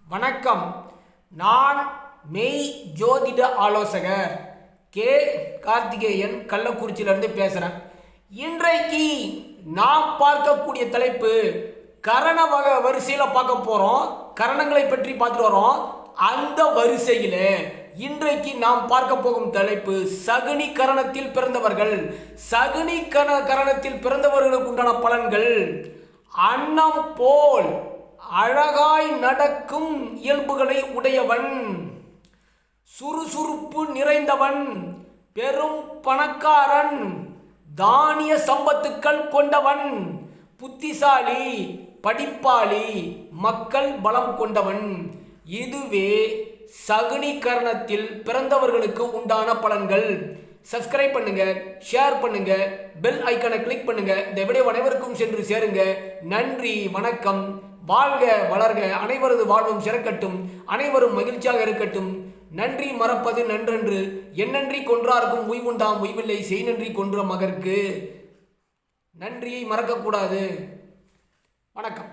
வணக்கம். நான் மெய் ஜோதிட ஆலோசகர் கே கார்த்திகேயன், கள்ளக்குறிச்சியிலிருந்து பேசுகிறேன். இன்றைக்கு நாம் பார்க்கக்கூடிய தலைப்பு கரண வரிசையில் பார்க்க போகிறோம். கரணங்களை பற்றி பார்த்துட்டு வரோம். அந்த வரிசையில் இன்றைக்கு நாம் பார்க்க போகும் தலைப்பு சகுனி கரணத்தில் பிறந்தவர்கள். சகுனி கரணத்தில் பிறந்தவர்களுக்கு உண்டான பலன்கள். அன்னம் போல் அழகாய் நடக்கும் இயல்புகளை உடையவன், சுறுசுறுப்பு நிறைந்தவன், பெரும் பணக்காரன், தானிய சம்பத்துக்கள் கொண்டவன், புத்திசாலி, படிப்பாளி, மக்கள் பலம் கொண்டவன். இதுவே சகுனி கரணத்தில் பிறந்தவர்களுக்கு உண்டான பலன்கள். சப்ஸ்கிரைப் பண்ணுங்க, ஷேர் பண்ணுங்க, பெல் ஐக்கானை கிளிக் பண்ணுங்க. இந்த வீடியோ அனைவருக்கும் சென்று சேருங்க. நன்றி, வணக்கம். வாழ்க வளர்க, அனைவரது வாழ்வும் சிறக்கட்டும், அனைவரும் மகிழ்ச்சியாக இருக்கட்டும். நன்றி மறப்பது நன்றன்று, என்னன்றி கொன்றார்க்கும் உய்வுண்டாம் உய்வில்லை, செய் நன்றி கொன்ற மகற்கு. நன்றியை மறக்கக்கூடாது. வணக்கம்.